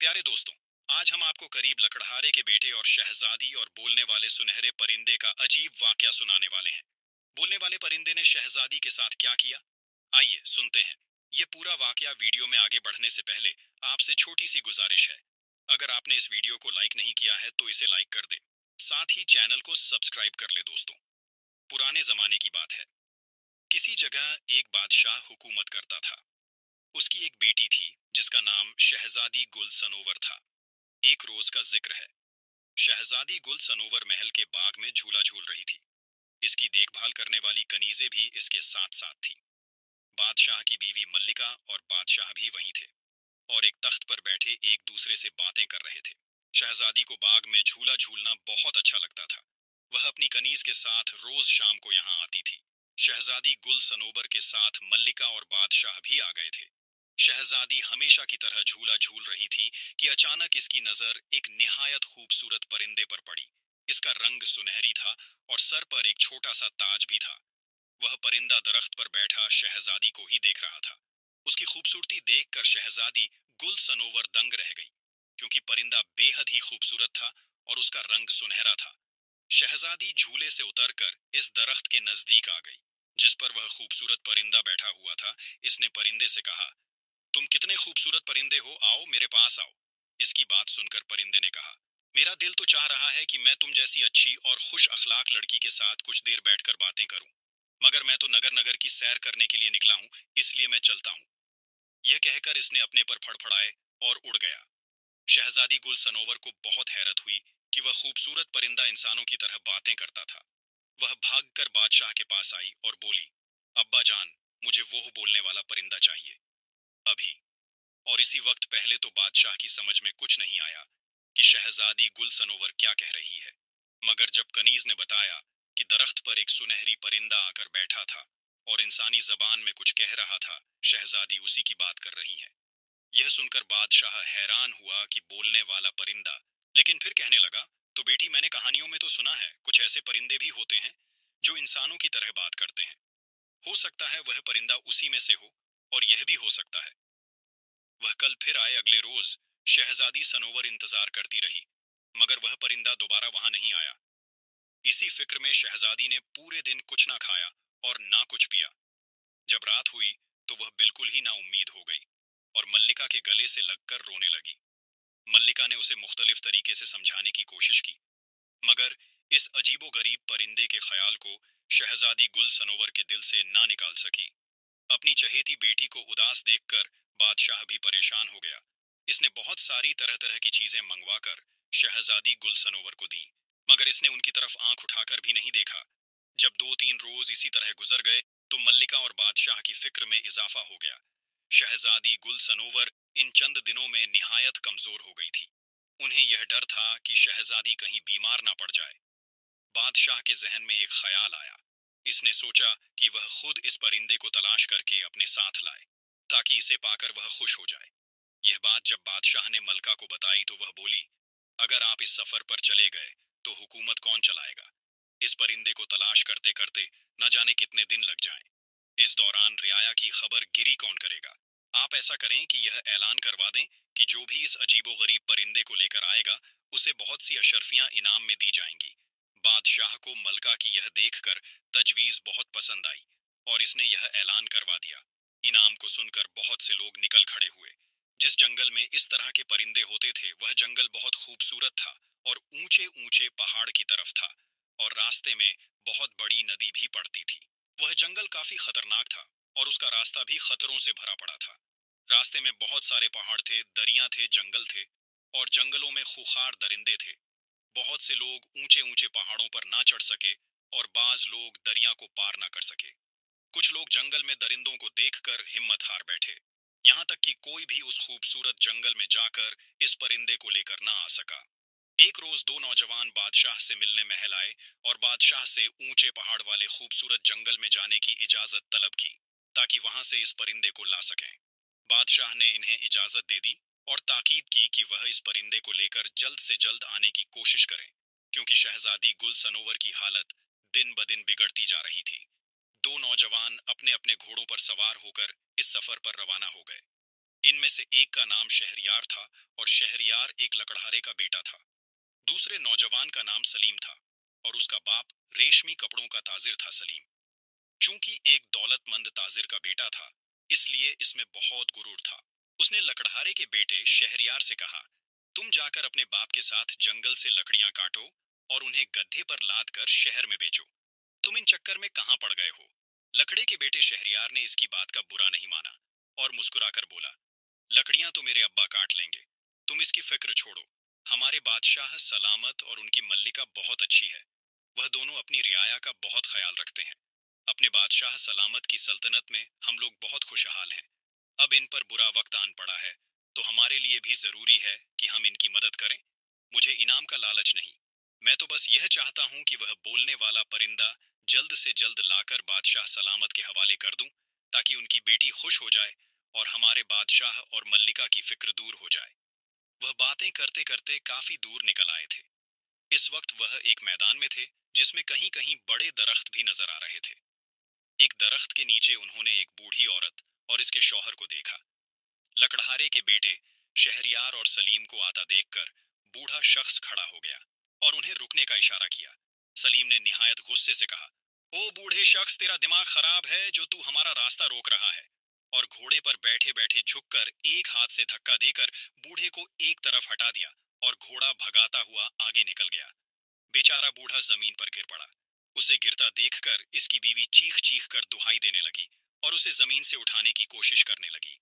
प्यारे दोस्तों, आज हम आपको करीब लकड़हारे के बेटे और शहजादी और बोलने वाले सुनहरे परिंदे का अजीब वाकया सुनाने वाले हैं। बोलने वाले परिंदे ने शहजादी के साथ क्या किया, आइए सुनते हैं। ये पूरा वाकया वीडियो में आगे बढ़ने से पहले आपसे छोटी सी गुजारिश है। अगर आपने इस वीडियो को लाइक नहीं किया है तो इसे लाइक कर दे। साथ ही चैनल को सब्सक्राइब कर ले दोस्तों। पुराने जमाने की बात है। किसी जगह एक बादशाह हुकूमत करता था। उसकी एक बेटी थी जिसका नाम शहजादी गुल सनोवर था। एक रोज का जिक्र है। शहजादी गुल सनोवर महल के बाग में झूला झूल रही थी। इसकी देखभाल करने वाली कनीजें भी इसके साथ साथ थी। बादशाह की बीवी मल्लिका और बादशाह भी वहीं थे और एक तख्त पर बैठे एक दूसरे से बातें कर रहे थे। शहजादी को बाग में झूला झूलना बहुत अच्छा लगता था। वह अपनी कनीज के साथ रोज शाम को यहाँ आती थी। शहजादी गुल सनोबर के साथ मल्लिका और बादशाह भी आ गए थे। शहजादी हमेशा की तरह झूला झूल रही थी कि अचानक इसकी नजर एक निहायत खूबसूरत परिंदे पर पड़ी। इसका रंग सुनहरी था और सर पर एक छोटा सा ताज भी था। वह परिंदा दरख्त पर बैठा शहजादी को ही देख रहा था। उसकी खूबसूरती देखकर शहजादी गुल सनोवर दंग रह गई, क्योंकि परिंदा बेहद ही खूबसूरत था और उसका रंग सुनहरा था। शहजादी झूले से उतरकर इस दरख्त के नजदीक आ गई जिस पर वह खूबसूरत परिंदा बैठा हुआ था। इसने परिंदे से कहा, तुम कितने खूबसूरत परिंदे हो, आओ मेरे पास आओ। इसकी बात सुनकर परिंदे ने कहा, मेरा दिल तो चाह रहा है कि मैं तुम जैसी अच्छी और खुश अखलाक लड़की के साथ कुछ देर बैठकर बातें करूं, मगर मैं तो नगर नगर की सैर करने के लिए निकला हूं, इसलिए मैं चलता हूं। यह कहकर इसने अपने पर फड़फड़ाए और उड़ गया। शहजादी गुल सनोवर को बहुत हैरत हुई कि वह खूबसूरत परिंदा इंसानों की तरह बातें करता था। वह भागकर बादशाह के पास आई और बोली, अब्बा जान, मुझे वो बोलने वाला परिंदा चाहिए, अभी। और इसी वक्त पहले तो बादशाह की समझ में कुछ नहीं आया कि शहजादी गुल सनोवर क्या कह रही है, मगर जब कनीज ने बताया कि दरख्त पर एक सुनहरी परिंदा आकर बैठा था और इंसानी जबान में कुछ कह रहा था, शहजादी उसी की बात कर रही है। यह सुनकर बादशाह हैरान हुआ कि बोलने वाला परिंदा, लेकिन फिर कहने लगा, तो बेटी मैंने कहानियों में तो सुना है कुछ ऐसे परिंदे भी होते हैं जो इंसानों की तरह बात करते हैं। हो सकता है वह परिंदा उसी में से हो, और यह भी हो सकता है वह कल फिर आए। अगले रोज शहजादी सनोवर इंतजार करती रही, मगर वह परिंदा दोबारा वहां नहीं आया। इसी फिक्र में शहजादी ने पूरे दिन कुछ ना खाया और ना कुछ पिया। जब रात हुई तो वह बिल्कुल ही ना उम्मीद हो गई और मल्लिका के गले से लगकर रोने लगी। मल्लिका ने उसे मुख्तलिफ तरीके से समझाने की कोशिश की, मगर इस अजीबो गरीब परिंदे के ख्याल को शहजादी गुल सनोवर के दिल से ना निकाल सकी। अपनी चहेती बेटी को उदास देखकर बादशाह भी परेशान हो गया। इसने बहुत सारी तरह तरह की चीजें मंगवाकर शहजादी गुल सनोवर को दी, मगर इसने उनकी तरफ आंख उठाकर भी नहीं देखा। जब 2-3 रोज इसी तरह गुजर गए तो मल्लिका और बादशाह की फिक्र में इजाफा हो गया। शहजादी गुल सनोवर इन चंद दिनों में निहायत कमजोर हो गई थी। उन्हें यह डर था कि शहजादी कहीं बीमार ना पड़ जाए। बादशाह के जहन में एक ख्याल आया। इसने सोचा कि वह खुद इस परिंदे को तलाश करके अपने साथ लाए, ताकि इसे पाकर वह खुश हो जाए। यह बात जब बादशाह ने मलका को बताई तो वह बोली, अगर आप इस सफर पर चले गए तो हुकूमत कौन चलाएगा? इस परिंदे को तलाश करते करते न जाने कितने दिन लग जाएं। इस दौरान रियाया की खबर गिरी कौन करेगा? आप ऐसा करें कि यह ऐलान करवा दें कि जो भी इस अजीबोगरीब परिंदे को लेकर आएगा उसे बहुत सी अशर्फियां इनाम में दी जाएंगी। बादशाह को मलका की यह देखकर तजवीज बहुत पसंद आई और इसने यह ऐलान करवा दिया। इनाम को सुनकर बहुत से लोग निकल खड़े हुए। जिस जंगल में इस तरह के परिंदे होते थे वह जंगल बहुत खूबसूरत था और ऊंचे ऊंचे पहाड़ की तरफ था, और रास्ते में बहुत बड़ी नदी भी पड़ती थी। वह जंगल काफी खतरनाक था और उसका रास्ता भी खतरों से भरा पड़ा था। रास्ते में बहुत सारे पहाड़ थे, दरिया थे, जंगल थे, और जंगलों में खूंखार दरिंदे थे। बहुत से लोग ऊंचे ऊंचे पहाड़ों पर ना चढ़ सके और बाज लोग दरिया को पार ना कर सके। कुछ लोग जंगल में दरिंदों को देखकर हिम्मत हार बैठे, यहाँ तक कि कोई भी उस खूबसूरत जंगल में जाकर इस परिंदे को लेकर ना आ सका। एक रोज दो नौजवान बादशाह से मिलने महल आए और बादशाह से ऊंचे पहाड़ वाले खूबसूरत जंगल में जाने की इजाजत तलब की, ताकि वहां से इस परिंदे को ला सकें। बादशाह ने इन्हें इजाजत दे दी और ताकीद की कि वह इस परिंदे को लेकर जल्द से जल्द आने की कोशिश करें, क्योंकि शहजादी गुल सनोवर की हालत दिन ब दिन बिगड़ती जा रही थी। दो नौजवान अपने अपने घोड़ों पर सवार होकर इस सफर पर रवाना हो गए। इनमें से एक का नाम शहरयार था और शहरयार एक लकड़हारे का बेटा था। दूसरे नौजवान का नाम सलीम था और उसका बाप रेशमी कपड़ों का ताजिर था सलीम। चूंकि एक दौलतमंद ताजिर का बेटा था, इसलिए इसमें बहुत गुरूर था। उसने लकड़हारे के बेटे शहरयार से कहा, तुम जाकर अपने बाप के साथ जंगल से लकड़ियां काटो और उन्हें गड्ढे पर लाद कर शहर में बेचो। तुम इन चक्कर में कहां पड़ गए हो? लकड़े के बेटे शहरयार ने इसकी बात का बुरा नहीं माना और मुस्कुराकर बोला, लकड़ियां तो मेरे अब्बा काट लेंगे, तुम इसकी फिक्र छोड़ो। हमारे बादशाह सलामत और उनकी मल्लिका बहुत अच्छी है। वह दोनों अपनी रियाया का बहुत ख्याल रखते हैं। अपने बादशाह सलामत की सल्तनत में हम लोग बहुत खुशहाल हैं। अब इन पर बुरा वक्त आन पड़ा है, तो हमारे लिए भी जरूरी है कि हम इनकी मदद करें। मुझे इनाम का लालच नहीं, मैं तो बस यह चाहता हूं कि वह बोलने वाला परिंदा जल्द से जल्द लाकर बादशाह सलामत के हवाले कर दूं, ताकि उनकी बेटी खुश हो जाए और हमारे बादशाह और मल्लिका की फिक्र दूर हो जाए। वह बातें करते करते काफी दूर निकल आए थे। इस वक्त वह एक मैदान में थे जिसमें कहीं कहीं बड़े दरख्त भी नजर आ रहे थे। एक दरख्त के नीचे उन्होंने एक बूढ़ी औरत और इसके शौहर को देखा। लकड़हारे के बेटे शहरयार और सलीम को आता देखकर बूढ़ा शख्स खड़ा हो गया और उन्हें रुकने का इशारा किया। सलीम ने निहायत गुस्से से कहा, ओ बूढ़े शख्स, तेरा दिमाग खराब है जो तू हमारा रास्ता रोक रहा है। और घोड़े पर बैठे बैठे झुककर एक हाथ से धक्का देकर बूढ़े को एक तरफ हटा दिया और घोड़ा भगाता हुआ आगे निकल गया। बेचारा बूढ़ा जमीन पर गिर पड़ा। उसे गिरता देखकर इसकी बीवी चीख चीख कर दुहाई देने लगी और उसे जमीन से उठाने की कोशिश करने लगी।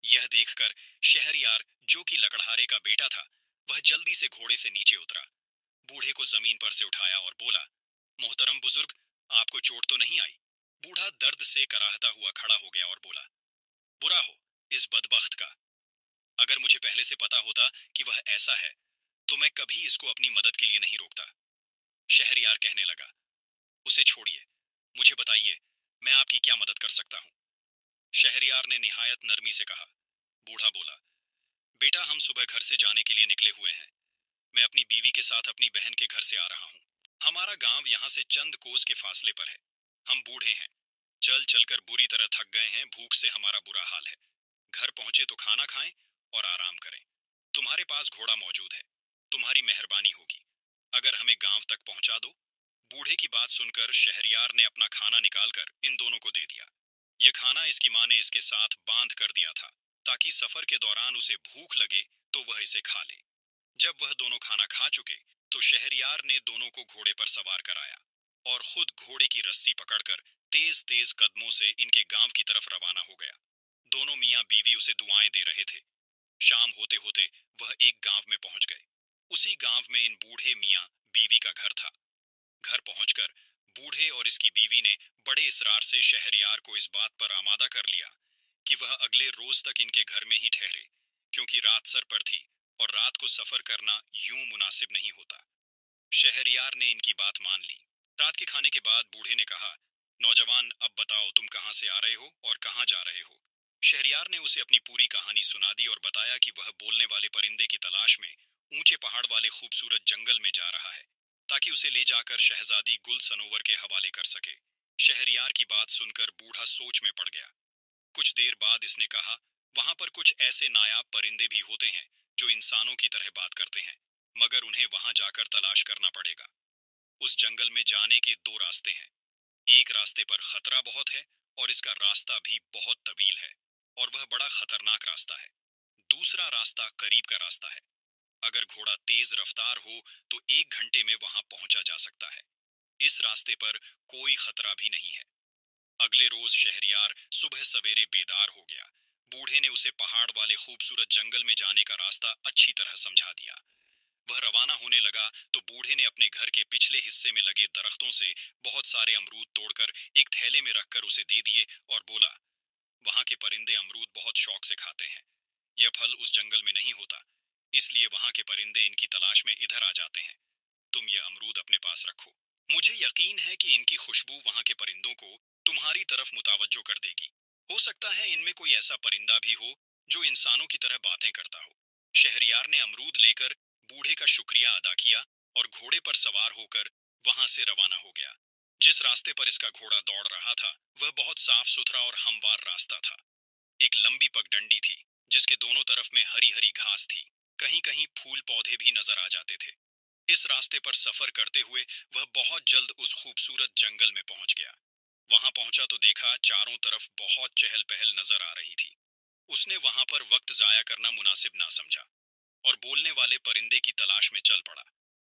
यह देखकर शहरयार, जो कि लकड़हारे का बेटा था, वह जल्दी से घोड़े से नीचे उतरा, बूढ़े को जमीन पर से उठाया और बोला, मोहतरम बुजुर्ग, आपको चोट तो नहीं आई? बूढ़ा दर्द से कराहता हुआ खड़ा हो गया और बोला, बुरा हो इस बदबख्त का। अगर मुझे पहले से पता होता कि वह ऐसा है, तो मैं कभी इसको अपनी मदद के लिए नहीं रोकता। शहरयार कहने लगा, उसे छोड़िए, मुझे बताइए, मैं आपकी क्या मदद कर सकता हूँ? शहरयार ने निहायत नरमी से कहा। बूढ़ा बोला, बेटा, हम सुबह घर से जाने के लिए निकले हुए हैं। मैं अपनी बीवी के साथ अपनी बहन के घर से आ रहा हूँ। हमारा गांव यहाँ से चंद कोस के फासले पर है। हम बूढ़े हैं, चल चलकर बुरी तरह थक गए हैं, भूख से हमारा बुरा हाल है। घर पहुंचे तो खाना खाएं और आराम करें। तुम्हारे पास घोड़ा मौजूद है, तुम्हारी मेहरबानी होगी अगर हमें गांव तक पहुंचा दो। बूढ़े की बात सुनकर शहरयार ने अपना खाना निकालकर इन दोनों को दे दिया। ये खाना इसकी माँ ने इसके साथ बांध कर दिया था, ताकि सफर के दौरान उसे भूख लगे तो वह इसे खा ले। जब वह दोनों खाना खा चुके, तो शहरयार ने दोनों को घोड़े पर सवार कराया और खुद घोड़े की रस्सी पकड़कर तेज तेज कदमों से इनके गांव की तरफ रवाना हो गया। दोनों मियाँ बीवी उसे दुआएं दे रहे थे। शाम होते होते वह एक गांव में पहुंच गए। उसी गांव में इन बूढ़े मियाँ बीवी का घर था। घर पहुंचकर बूढ़े और इसकी बीवी ने बड़े इसरार से शहरयार को इस बात पर आमादा कर लिया कि वह अगले रोज तक इनके घर में ही ठहरे, क्योंकि रात सर पर थी और रात को सफर करना यूं मुनासिब नहीं होता। शहरयार ने इनकी बात मान ली। रात के खाने के बाद बूढ़े ने कहा, नौजवान, अब बताओ तुम कहाँ से आ रहे हो और कहाँ जा रहे हो? शहरयार ने उसे अपनी पूरी कहानी सुना दी और बताया कि वह बोलने वाले परिंदे की तलाश में ऊंचे पहाड़ वाले खूबसूरत जंगल में जा रहा है, ताकि उसे ले जाकर शहजादी गुल सनोवर के हवाले कर सके। शहरयार की बात सुनकर बूढ़ा सोच में पड़ गया। कुछ देर बाद इसने कहा, वहां पर कुछ ऐसे नायाब परिंदे भी होते हैं जो इंसानों की तरह बात करते हैं, मगर उन्हें वहां जाकर तलाश करना पड़ेगा। उस जंगल में जाने के दो रास्ते हैं। एक रास्ते पर खतरा बहुत है और इसका रास्ता भी बहुत तवील है और वह बड़ा खतरनाक रास्ता है। दूसरा रास्ता करीब का रास्ता है। अगर घोड़ा तेज रफ्तार हो तो 1 घंटे में वहां पहुंचा जा सकता है। इस रास्ते पर कोई खतरा भी नहीं है। अगले रोज शहरयार सुबह सवेरे बेदार हो गया। बूढ़े ने उसे पहाड़ वाले खूबसूरत जंगल में जाने का रास्ता अच्छी तरह समझा दिया। वह रवाना होने लगा तो बूढ़े ने अपने घर के पिछले हिस्से में लगे दरख्तों से बहुत सारे अमरूद तोड़कर एक थैले में रखकर उसे दे दिए और बोला, वहां के परिंदे अमरूद बहुत शौक से खाते हैं। यह फल उस जंगल में नहीं होता, इसलिए वहां के परिंदे इनकी तलाश में इधर आ जाते हैं। तुम ये अमरूद अपने पास रखो। मुझे यकीन है कि इनकी खुशबू वहां के परिंदों को तुम्हारी तरफ मुतवज्जो कर देगी। हो सकता है इनमें कोई ऐसा परिंदा भी हो जो इंसानों की तरह बातें करता हो। शहरयार ने अमरूद लेकर बूढ़े का शुक्रिया अदा किया और घोड़े पर सवार होकर वहां से रवाना हो गया। जिस रास्ते पर इसका घोड़ा दौड़ रहा था वह बहुत साफ सुथरा और हमवार रास्ता था। एक लंबी पगडंडी थी जिसके दोनों तरफ में हरी हरी घास थी। कहीं कहीं फूल पौधे भी नजर आ जाते थे। इस रास्ते पर सफर करते हुए वह बहुत जल्द उस खूबसूरत जंगल में पहुंच गया। वहां पहुंचा तो देखा चारों तरफ बहुत चहल पहल नजर आ रही थी। उसने वहां पर वक्त जाया करना मुनासिब ना समझा और बोलने वाले परिंदे की तलाश में चल पड़ा।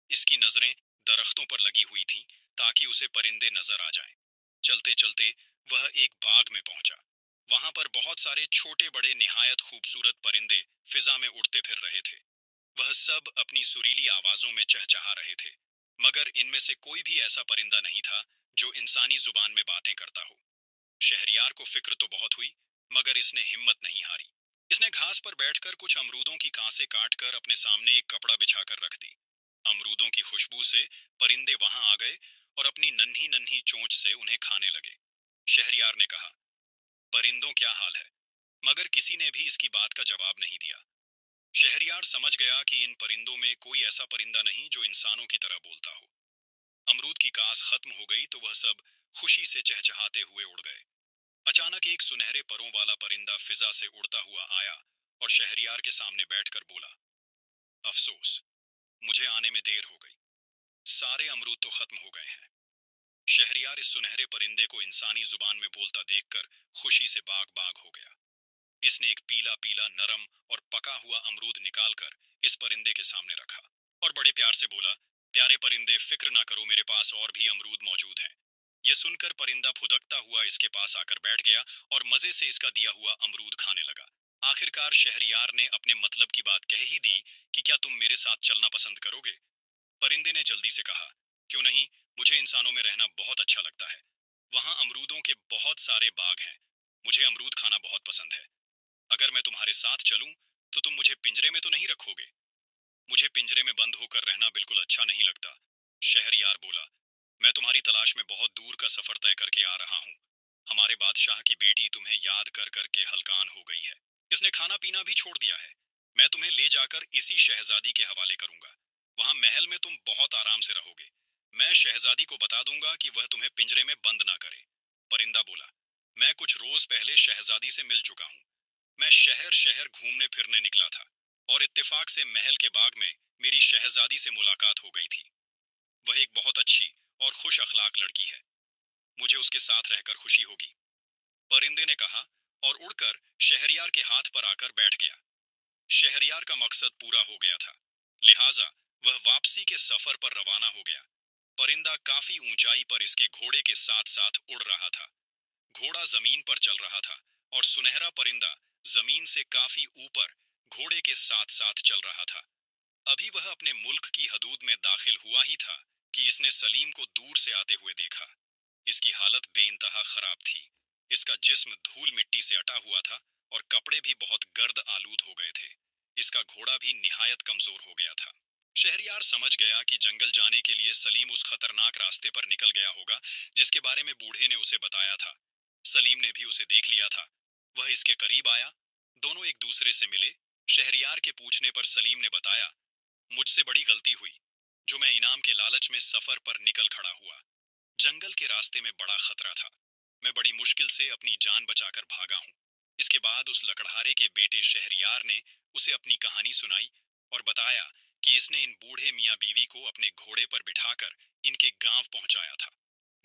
इसकी नजरें दरख्तों पर लगी हुई थीं ताकि उसे परिंदे नजर आ जाएं। चलते चलते वह एक बाग में पहुंचा। वहां पर बहुत सारे छोटे बड़े निहायत खूबसूरत परिंदे फिजा में उड़ते फिर रहे थे। वह सब अपनी सुरीली आवाजों में चहचहा रहे थे, मगर इनमें से कोई भी ऐसा परिंदा नहीं था जो इंसानी जुबान में बातें करता हो। शहरियार को फिक्र तो बहुत हुई, मगर इसने हिम्मत नहीं हारी। इसने घास पर बैठकर कुछ अमरूदों की कांसें काटकर अपने सामने एक कपड़ा बिछाकर रख दी। अमरूदों की खुशबू से परिंदे वहां आ गए और अपनी नन्ही नन्ही चोंच से उन्हें खाने लगे। शहरियार ने कहा, परिंदों क्या हाल है? मगर किसी ने भी इसकी बात का जवाब नहीं दिया। शहरियार समझ गया कि इन परिंदों में कोई ऐसा परिंदा नहीं जो इंसानों की तरह बोलता हो। अमरूद की कास खत्म हो गई तो वह सब खुशी से चहचहाते हुए उड़ गए। अचानक एक सुनहरे परों वाला परिंदा फिजा से उड़ता हुआ आया और शहरियार के सामने बैठकर बोला, अफसोस, मुझे आने में देर हो गई। सारे अमरूद तो खत्म हो गए हैं। शहरियार इस सुनहरे परिंदे को इंसानी जुबान में बोलता देखकर खुशी से बाग बाग हो गया। इसने एक पीला पीला नरम और पका हुआ अमरूद निकालकर इस परिंदे के सामने रखा और बड़े प्यार से बोला, प्यारे परिंदे, फिक्र ना करो, मेरे पास और भी अमरूद मौजूद हैं। यह सुनकर परिंदा फुदकता हुआ इसके पास आकर बैठ गया और मजे से इसका दिया हुआ अमरूद खाने लगा। आखिरकार शहरियार ने अपने मतलब की बात कह ही दी कि क्या तुम मेरे साथ चलना पसंद करोगे? परिंदे ने जल्दी से कहा, क्यों नहीं, मुझे इंसानों में रहना बहुत अच्छा लगता है। वहां अमरूदों के बहुत सारे बाग हैं। मुझे अमरूद खाना बहुत पसंद है। अगर मैं तुम्हारे साथ चलूं तो तुम मुझे पिंजरे में तो नहीं रखोगे? मुझे पिंजरे में बंद होकर रहना बिल्कुल अच्छा नहीं लगता। शहरयार बोला, मैं तुम्हारी तलाश में बहुत दूर का सफर तय करके आ रहा हूँ। हमारे बादशाह की बेटी तुम्हें याद कर करके हलकान हो गई है। इसने खाना पीना भी छोड़ दिया है। मैं तुम्हें ले जाकर इसी शहजादी के हवाले करूंगा। वहां महल में तुम बहुत आराम से रहोगे। मैं शहजादी को बता दूंगा कि वह तुम्हें पिंजरे में बंद ना करे। परिंदा बोला, मैं कुछ रोज पहले शहजादी से मिल चुका हूँ। मैं शहर शहर घूमने फिरने निकला था और इत्तेफाक से महल के बाग में मेरी शहजादी से मुलाकात हो गई थी। वह एक बहुत अच्छी और खुश अखलाक लड़की है। मुझे उसके साथ रहकर खुशी होगी। परिंदे ने कहा और उड़कर शहरयार के हाथ पर आकर बैठ गया। शहरयार का मकसद पूरा हो गया था, लिहाजा वह वापसी के सफर पर रवाना हो गया। परिंदा काफी ऊंचाई पर इसके घोड़े के साथ साथ उड़ रहा था। घोड़ा जमीन पर चल रहा था और सुनहरा परिंदा जमीन से काफी ऊपर घोड़े के साथ साथ चल रहा था। अभी वह अपने मुल्क की हदूद में दाखिल हुआ ही था कि इसने सलीम को दूर से आते हुए देखा। इसकी हालत बेइंतहा खराब थी। इसका जिस्म धूल मिट्टी से अटा हुआ था और कपड़े भी बहुत गर्द आलूद हो गए थे। इसका घोड़ा भी निहायत कमजोर हो गया था। शहरयार समझ गया कि जंगल जाने के लिए सलीम उस खतरनाक रास्ते पर निकल गया होगा जिसके बारे में बूढ़े ने उसे बताया था। सलीम ने भी उसे देख लिया था। वह इसके करीब आया। दोनों एक दूसरे से मिले। शहरयार के पूछने पर सलीम ने बताया, मुझसे बड़ी गलती हुई जो मैं इनाम के लालच में सफर पर निकल खड़ा हुआ। जंगल के रास्ते में बड़ा खतरा था। मैं बड़ी मुश्किल से अपनी जान बचाकर भागा हूँ। इसके बाद उस लकड़हारे के बेटे शहरयार ने उसे अपनी कहानी सुनाई और बताया कि इसने इन बूढ़े मियाँ बीवी को अपने घोड़े पर बिठाकर इनके गांव पहुंचाया था।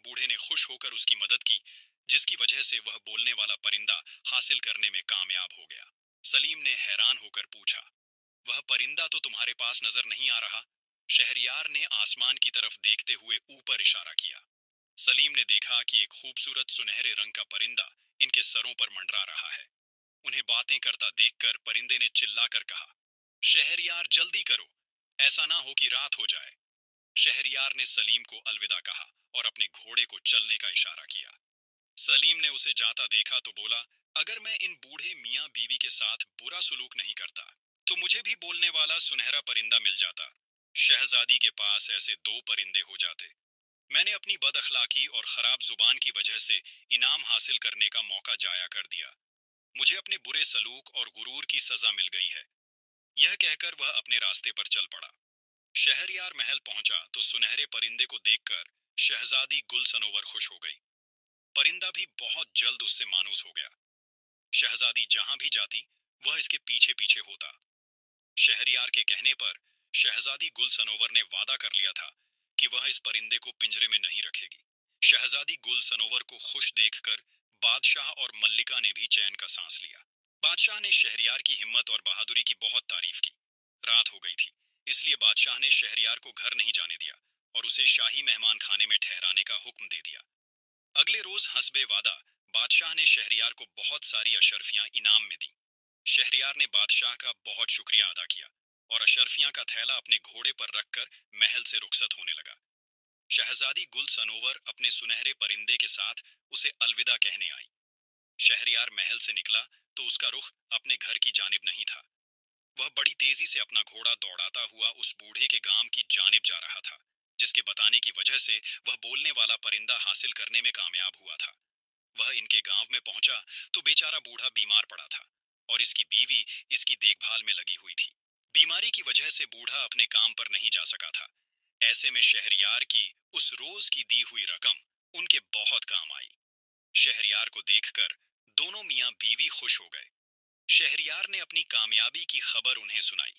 बूढ़े ने खुश होकर उसकी मदद की, जिसकी वजह से वह बोलने वाला परिंदा हासिल करने में कामयाब हो गया। सलीम ने हैरान होकर पूछा, वह परिंदा तो तुम्हारे पास नजर नहीं आ रहा? शहरयार ने आसमान की तरफ देखते हुए ऊपर इशारा किया। सलीम ने देखा कि एक खूबसूरत सुनहरे रंग का परिंदा इनके सरों पर मंडरा रहा है। उन्हें बातें करता देखकर परिंदे ने चिल्लाकर कहा, शहरयार जल्दी करो, ऐसा ना हो कि रात हो जाए। शहरयार ने सलीम को अलविदा कहा और अपने घोड़े को चलने का इशारा किया। सलीम ने उसे जाता देखा तो बोला, अगर मैं इन बूढ़े मियाँ बीवी के साथ बुरा सुलूक नहीं करता तो मुझे भी बोलने वाला सुनहरा परिंदा मिल जाता। शहजादी के पास ऐसे दो परिंदे हो जाते। मैंने अपनी बदअखलाकी और खराब जुबान की वजह से इनाम हासिल करने का मौका जाया कर दिया। मुझे अपने बुरे सलूक और गुरूर की सजा मिल गई है। यह कहकर वह अपने रास्ते पर चल पड़ा। शहरयार महल पहुंचा तो सुनहरे परिंदे को देखकर शहजादी गुल सनोवर खुश हो गई। परिंदा भी बहुत जल्द उससे मानूस हो गया। शहजादी जहां भी जाती वह इसके पीछे पीछे होता। शहरयार के कहने पर शहजादी गुल सनोवर ने वादा कर लिया था कि वह इस परिंदे को पिंजरे में नहीं रखेगी। शहजादी गुल सनोवर को खुश देखकर बादशाह और मल्लिका ने भी चैन का सांस लिया। बादशाह ने शहरयार की हिम्मत और बहादुरी की बहुत तारीफ की। रात हो गई थी, इसलिए बादशाह ने शहरयार को घर नहीं जाने दिया और उसे शाही मेहमान खाने में ठहराने का हुक्म दे दिया। अगले रोज हस्बे वादा बादशाह ने शहरयार को बहुत सारी अशर्फियां इनाम में दी। शहरयार ने बादशाह का बहुत शुक्रिया अदा किया और अशर्फियां का थैला अपने घोड़े पर रखकर महल से रुखसत होने लगा। शहजादी गुल सनोवर अपने सुनहरे परिंदे के साथ उसे अलविदा कहने आई। शहरयार महल से निकला तो उसका रुख अपने घर की जानिब नहीं था। वह बड़ी तेजी से अपना घोड़ा दौड़ाता हुआ उस बूढ़े के गांव की जानिब जा रहा था, जिसके बताने की वजह से वह बोलने वाला परिंदा हासिल करने में कामयाब हुआ था। वह इनके गांव में पहुंचा तो बेचारा बूढ़ा बीमार पड़ा था और इसकी बीवी इसकी देखभाल में लगी हुई थी। बीमारी की वजह से बूढ़ा अपने काम पर नहीं जा सका था। ऐसे में शहरयार की उस रोज की दी हुई रकम उनके बहुत काम आई। शहरयार को देखकर दोनों मियां बीवी खुश हो गए। शहरयार ने अपनी कामयाबी की खबर उन्हें सुनाई।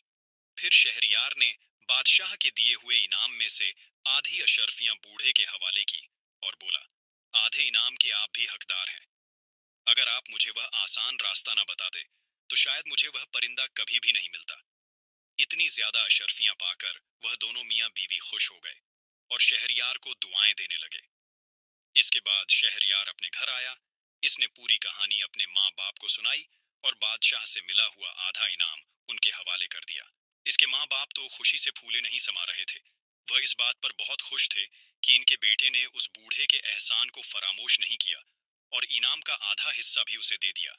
फिर शहरयार ने बादशाह के दिए हुए इनाम में से आधी अशर्फियां बूढ़े के हवाले की और बोला, आधे इनाम के आप भी हकदार हैं। अगर आप मुझे वह आसान रास्ता न बताते तो शायद मुझे वह परिंदा कभी भी नहीं मिलता। इतनी ज्यादा अशर्फियां पाकर वह दोनों मियां बीवी खुश हो गए और शहरयार को दुआएं देने लगे। इसके बाद शहरयार अपने घर आया। इसने पूरी कहानी अपने माँ बाप को सुनाई और बादशाह से मिला हुआ आधा इनाम उनके हवाले कर दिया। इसके माँ बाप तो खुशी से फूले नहीं समा रहे थे। वह इस बात पर बहुत खुश थे कि इनके बेटे ने उस बूढ़े के एहसान को फरामोश नहीं किया और इनाम का आधा हिस्सा भी उसे दे दिया।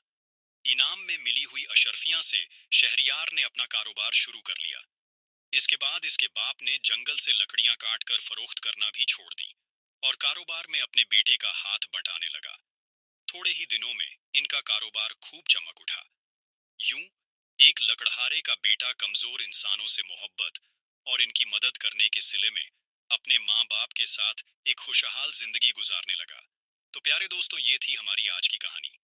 इनाम में मिली हुई अशर्फियां से शहरयार ने अपना कारोबार शुरू कर लिया। इसके बाद इसके बाप ने जंगल से लकड़ियां काट कर फरोख्त करना भी छोड़ दी और कारोबार में अपने बेटे का हाथ बंटाने लगा। थोड़े ही दिनों में इनका कारोबार खूब चमक उठा। यूं एक लकड़हारे का बेटा कमजोर इंसानों से मोहब्बत और इनकी मदद करने के सिले में अपने माँ बाप के साथ एक खुशहाल जिंदगी गुजारने लगा। तो प्यारे दोस्तों, ये थी हमारी आज की कहानी।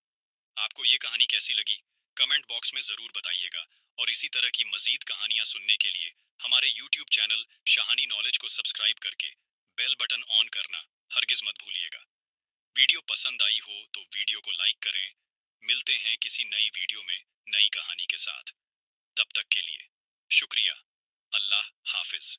आपको ये कहानी कैसी लगी कमेंट बॉक्स में जरूर बताइएगा और इसी तरह की मजीद कहानियां सुनने के लिए हमारे यूट्यूब चैनल शहानी नॉलेज को सब्सक्राइब करके बेल बटन ऑन करना हरगिज मत भूलिएगा। वीडियो पसंद आई हो तो वीडियो को लाइक करें। मिलते हैं किसी नई वीडियो में नई कहानी के साथ। तब तक के लिए शुक्रिया। अल्लाह हाफिज।